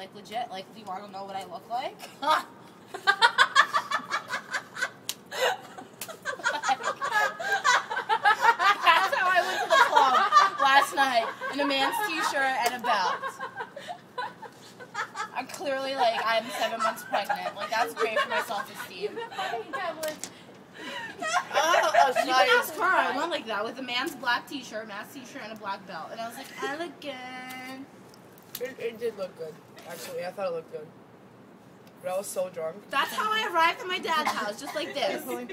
like legit. Like, do you want to know what I look like? That's how I went to the club last night in a man's t-shirt and a belt. I'm clearly like I'm 7 months pregnant. Like that's great for my self-esteem. Oh, you can ask her. I went like that with a man's black t-shirt, man's t-shirt, and a black belt, and I was like, elegant. It did look good, actually. I thought it looked good. But I was so drunk. That's how I arrived at my dad's house, just like this, with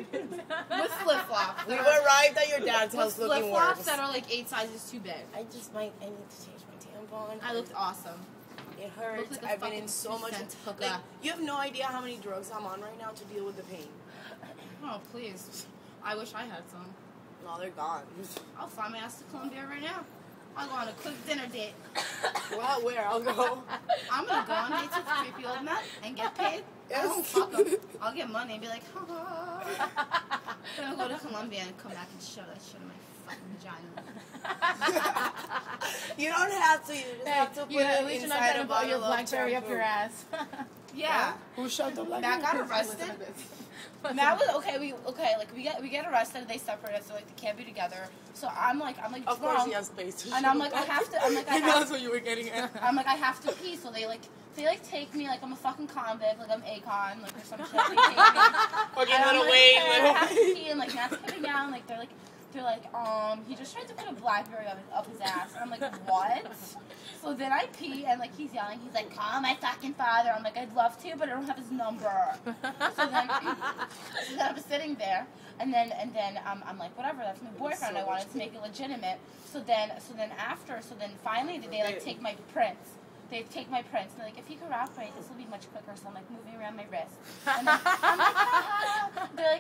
flip-flops. We arrived at your dad's house looking worse. Flip-flops that are like 8 sizes too big. I need to change my tampon. I looked awesome. It hurts. Like I've been in so much. Like, you have no idea how many drugs I'm on right now to deal with the pain. Oh, please. I wish I had some. No, they're gone. I'll fly my ass to Colombia right now. I'll go on a quick dinner date. Well, where? I'll go. I'm going to go on dates with creepy old men and get paid. Yes. I won't fuck them. I'll get money and be like, ha. Then I'll go to Colombia and come back and show that shit in my fucking vagina. You don't have to. You just have to put it inside a bottle of BlackBerry up your ass. Yeah. Who shot the BlackBerry? Matt got arrested. Matt was okay. We get arrested. They separate us, so like they can't be together. So I'm like of drunk, course he has space to and I'm like I have to. I'm like I that's what you were getting at. I'm like I have to pee. So they take me like I'm a fucking convict, like I'm Akon, like or some shit. They take me. Okay, and little I'm like, Wayne. okay, I have to pee, and like Matt's coming down. Like they're like he just tried to put a BlackBerry up his ass, and I'm like what? So then I pee, and like he's yelling. He's like, call my fucking father. I'm like, I'd love to, but I don't have his number. So then I'm sitting there, and then I'm like, whatever. That's my boyfriend. I wanted to make it legitimate. So then finally they like take my prints. They take my prints, and they're like, if you cooperate, this will be much quicker. So I'm like moving around my wrist, and then I'm like, haha. They're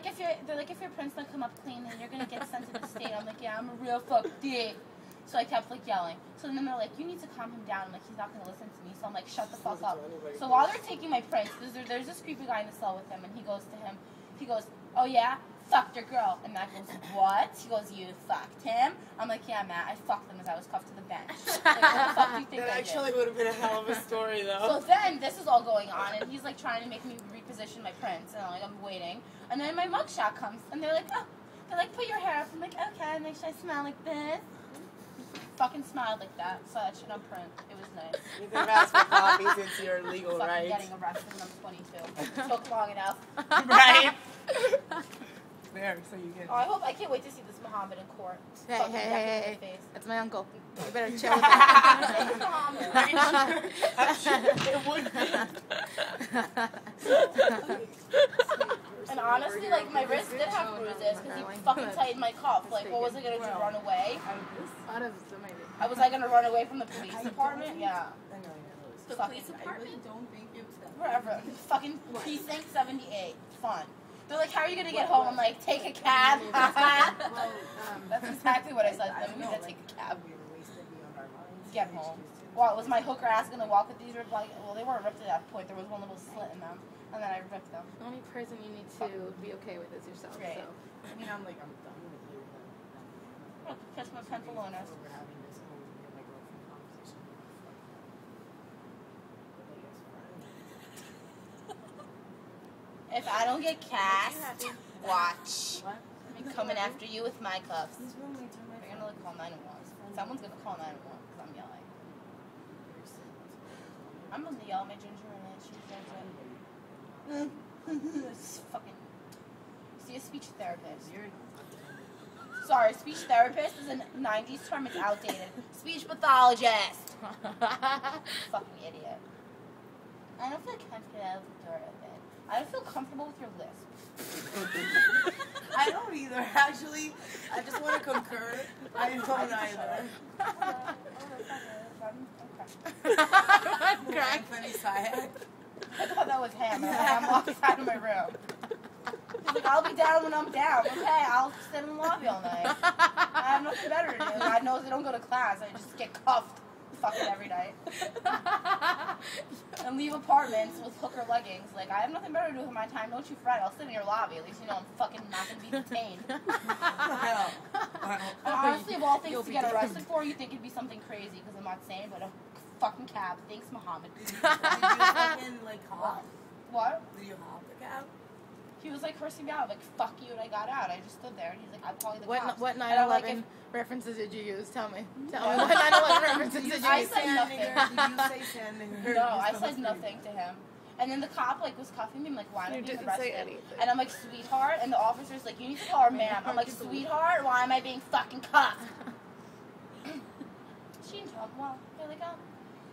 like, if your prints don't come up clean, then you're gonna get sent to the state. I'm like, yeah, I'm a real fuck dick. So I kept like yelling. So then they're like, you need to calm him down. I'm like, he's not gonna listen to me. So I'm like, shut the fuck up. So while they're taking my prints, there's this creepy guy in the cell with him, and he goes, oh yeah, fucked your girl. And Matt goes, what? He goes, you fucked him? I'm like, yeah, Matt, I fucked him as I was cuffed to the bench. Like, what the fuck do you think That I actually did? would have been a hell of a story, though. So then this is all going on, and he's like trying to make me reposition my prints, and I'm waiting. And then my mugshot comes, and they're like, oh, put your hair up. I'm like, okay, make sure I smile like this. Fucking smiled like that, so that shit on print. It was nice. You can ask for copies since you're legal, fucking right? getting arrested when I'm 22. Took long enough. Right? There, so you get. Oh, I can't wait to see this Muhammad in court. Hey. That's my uncle. You better chill with that. I'm sure it would be. And honestly, like, my wrist did have bruises because he fucking tightened my cuff. Like, what was I gonna do, run away? Was I gonna run away from the police department? Yeah. The police department? I don't think it's that. Wherever. Fucking precinct 78. Fun. They're like, how are you gonna get home? I'm like, take a cab. That's exactly what I said to them. We gotta take a cab. Get home. Well, was my hooker ass gonna walk with these ripped? Well, they weren't ripped at that point. There was one little slit in them, and then I ripped them. The only person you need to be okay with is yourself. Right. So. I mean, I'm done with you. Oh, catch my pantalones. If I don't get cast, watch. I'm coming after you with my cuffs. They're gonna call 911. Someone's gonna call 911 because I'm yelling. I'm gonna yell at my ginger and then she's fucking. See, a speech therapist. Sorry, speech therapist is a 90s term. It's outdated. Speech pathologist. Fucking idiot. I don't feel comfortable out of the door open. I don't feel comfortable with your lisp. I don't either, actually. I just want to concur. I don't either. Okay. Crack. I thought that was him. I'm walking out of my room. He's like, I'll be down when I'm down. Okay, I'll sit in the lobby all night. I have nothing better to do. God knows I don't go to class. I just get cuffed fucking every night. And leave apartments with hooker leggings. Like, I have nothing better to do with my time. Don't you fret. I'll sit in your lobby. At least you know I'm fucking not going to be detained. And honestly, of all things to get arrested for, you think it'd be something crazy because I'm not sane, but fucking cab. Thanks, Muhammad. Did you fucking, like, hop? What? Did you hop the cab? He was like cursing me out, like, fuck you, and I got out. I just stood there, and he's like, I'm calling the cops. What And I'm like, 9/11 references did you use? Tell me. Tell me what 9/11 references did you I use? said nothing. Did you say sand nigger? No, I said nothing to him. And then the cop, like, was cuffing me. I'm like, why am I You being didn't say arrested? anything. And I'm like, sweetheart. And the officer's like, you need to call her ma'am. I'm like, sweetheart, why am I being fucking cuffed? She didn't talk well. They're like, oh.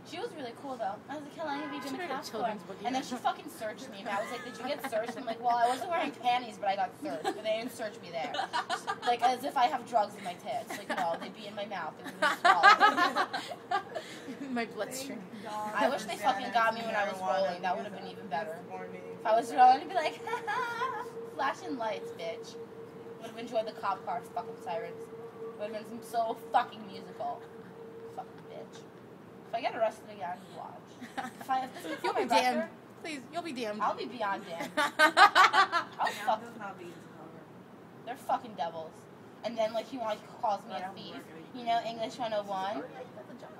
She was really cool, though. I was like, how long have you been a cop for? And then she fucking searched me. And I was like, did you get searched? I'm like, well, I wasn't wearing panties, but I got searched. But they didn't search me there. Like, as if I have drugs in my tits. Like, no, they'd be in my mouth. They wouldn't swallow. My bloodstream. I wish they fucking got me when I was rolling. That would have been even better. If I was rolling, I'd be like, flashing lights, bitch. Would have enjoyed the cop car fucking sirens. Would have been so fucking musical. Fucking bitch. If I get arrested again, watch. If this gets You'll on my be damned. record, Please, you'll be damned. I'll be beyond damned. I'll fuck. does not be They're fucking devils. And then, like, he calls me a thief. You know, English 101?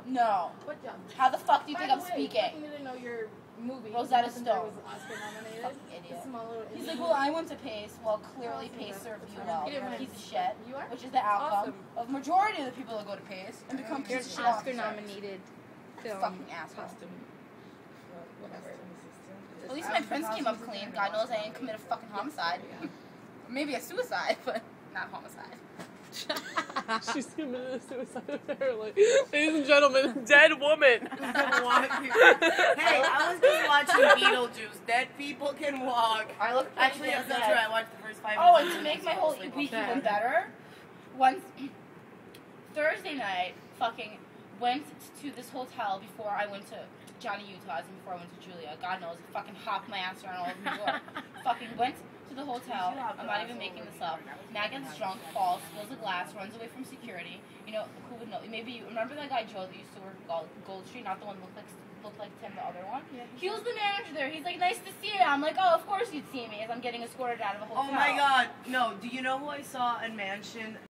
No. What job? How the fuck do you think I'm You speaking? didn't know your movie. Rosetta Wasn't Stone. was Oscar nominated. Fucking idiot. Small little He's indie like, movie. well, I went to Pace. Well, clearly Pace served you well. You didn't win. Piece of shit. You are? Which is the outcome of majority of the people that go to Pace and become You're piece an of shit Oscar officers. nominated film. Fucking asshole. Costume. Whatever. At least my prints came up clean. God knows I didn't commit a fucking homicide. Maybe a suicide, but not homicide. She's committed a suicide apparently. Ladies and gentlemen, dead woman. Hey, I was just watching Beetlejuice. Dead people can walk. I look Actually, that's not true. I watched the first 5 minutes. Oh, and to make my whole week even better, once Thursday night, fucking went to this hotel before I went to Johnny Utah's and before I went to Julia. God knows, I fucking hopped my ass around all over New York. Fucking went to the hotel. I'm not even making this up. Matt gets drunk, falls, spills a glass, runs away from security. You know, who would know? Maybe you remember that guy Joe that used to work at Gold Street, not the one that looked like Tim, the other one? Yeah. He was the manager there. He's like, nice to see you. I'm like, oh, of course you'd see me as I'm getting escorted out of a hotel. Oh my god. No, do you know who I saw in Mansion?